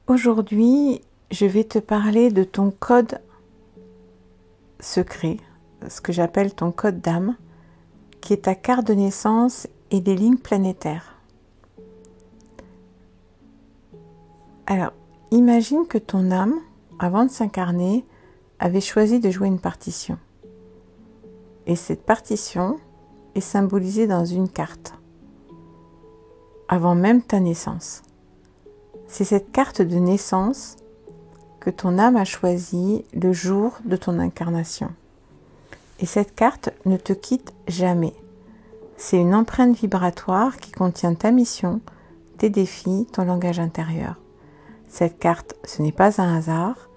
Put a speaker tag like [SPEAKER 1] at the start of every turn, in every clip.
[SPEAKER 1] Aujourd'hui, je vais te parler de ton code secret, ce que j'appelle ton code d'âme, qui est ta carte de naissance et des lignes planétaires. Alors, imagine que ton âme, avant de s'incarner, avait choisi de jouer une partition. Et cette partition est symbolisée dans une carte, avant même ta naissance. C'est cette carte de naissance que ton âme a choisie le jour de ton incarnation. Et cette carte ne te quitte jamais. C'est une empreinte vibratoire qui contient ta mission, tes défis, ton langage intérieur. Cette carte, ce n'est pas un hasard,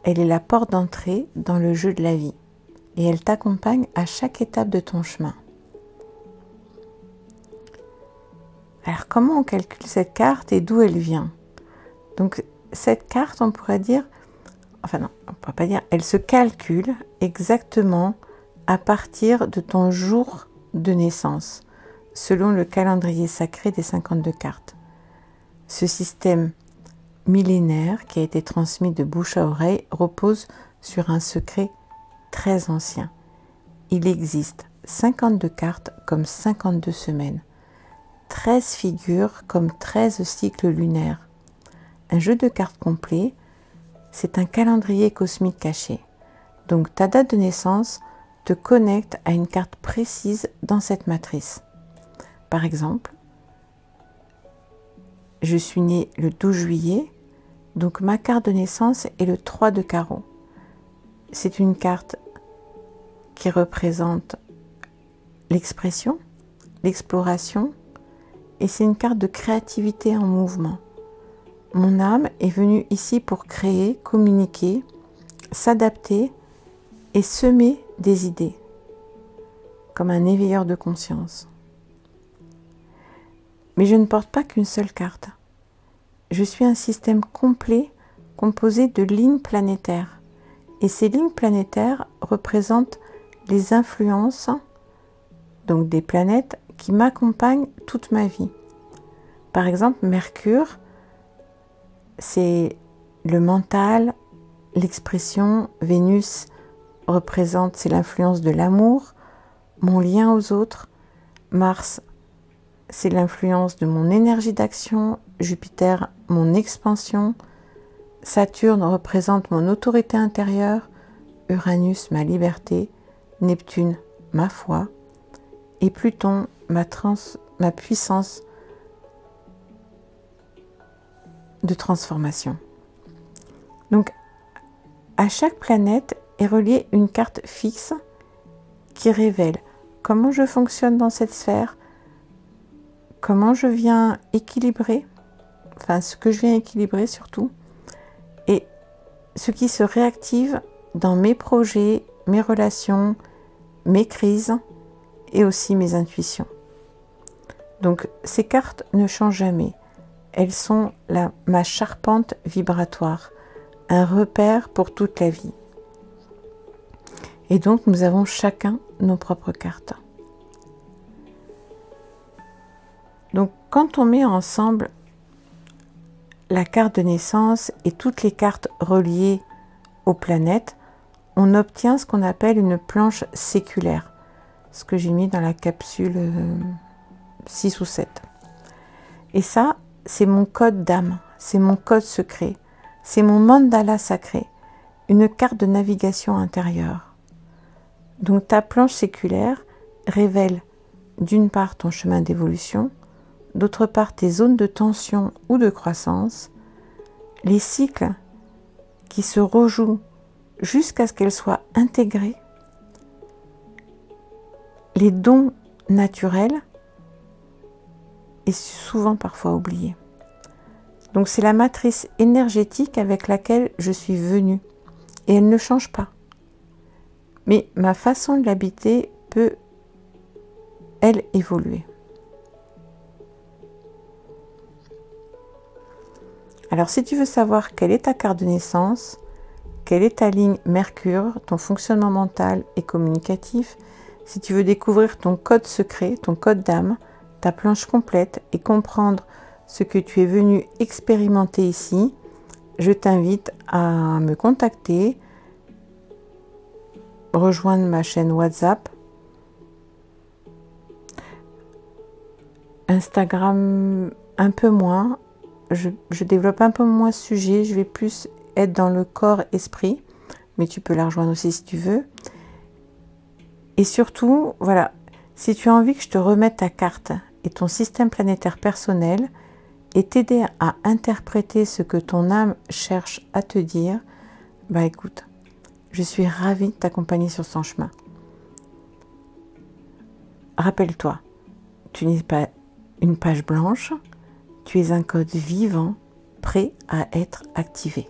[SPEAKER 1] elle est la porte d'entrée dans le jeu de la vie. Et elle t'accompagne à chaque étape de ton chemin. Alors comment on calcule cette carte et d'où elle vient? Donc cette carte, on pourrait dire, enfin non, on ne pourrait pas dire, elle se calcule exactement à partir de ton jour de naissance, selon le calendrier sacré des 52 cartes. Ce système millénaire qui a été transmis de bouche à oreille repose sur un secret très ancien. Il existe 52 cartes comme 52 semaines, 13 figures comme 13 cycles lunaires. Un jeu de cartes complet, c'est un calendrier cosmique caché. Donc ta date de naissance te connecte à une carte précise dans cette matrice. Par exemple, je suis née le 12 juillet, donc ma carte de naissance est le 3 de carreau. C'est une carte qui représente l'expression, l'exploration, et c'est une carte de créativité en mouvement. Mon âme est venue ici pour créer, communiquer, s'adapter et semer des idées, comme un éveilleur de conscience. Mais je ne porte pas qu'une seule carte. Je suis un système complet composé de lignes planétaires. Et ces lignes planétaires représentent les influences, donc des planètes, qui m'accompagnent toute ma vie. Par exemple, Mercure, c'est le mental, l'expression. Vénus représente, c'est l'influence de l'amour, mon lien aux autres. Mars, c'est l'influence de mon énergie d'action. Jupiter, mon expansion. Saturne représente mon autorité intérieure. Uranus, ma liberté. Neptune, ma foi. Et Pluton, ma puissance de transformation. Donc, à chaque planète est reliée une carte fixe qui révèle comment je fonctionne dans cette sphère, comment je viens équilibrer, enfin ce que je viens équilibrer surtout, et ce qui se réactive dans mes projets, mes relations, mes crises et aussi mes intuitions. Donc ces cartes ne changent jamais. Elles sont ma charpente vibratoire, un repère pour toute la vie. Et donc nous avons chacun nos propres cartes. Donc quand on met ensemble la carte de naissance et toutes les cartes reliées aux planètes, on obtient ce qu'on appelle une planche séculaire, ce que j'ai mis dans la capsule 6 ou 7. Et ça, c'est mon code d'âme, c'est mon code secret, c'est mon mandala sacré, une carte de navigation intérieure. Donc ta planche séculaire révèle d'une part ton chemin d'évolution, d'autre part tes zones de tension ou de croissance, les cycles qui se rejouent jusqu'à ce qu'elles soient intégrées, les dons naturels et souvent parfois oubliés. Donc c'est la matrice énergétique avec laquelle je suis venue et elle ne change pas. Mais ma façon de l'habiter peut, elle, évoluer. Alors si tu veux savoir quelle est ta carte de naissance, quelle est ta ligne Mercure, ton fonctionnement mental et communicatif, si tu veux découvrir ton code secret, ton code d'âme, ta planche complète et comprendre ce que tu es venu expérimenter ici, je t'invite à me contacter, rejoindre ma chaîne WhatsApp, Instagram un peu moins, je développe un peu moins ce sujet, je vais plus être dans le corps-esprit, mais tu peux la rejoindre aussi si tu veux. Et surtout, voilà, si tu as envie que je te remette ta carte et ton système planétaire personnel et t'aider à interpréter ce que ton âme cherche à te dire, bah écoute, je suis ravie de t'accompagner sur son chemin. Rappelle-toi, tu n'es pas une page blanche, tu es un code vivant prêt à être activé.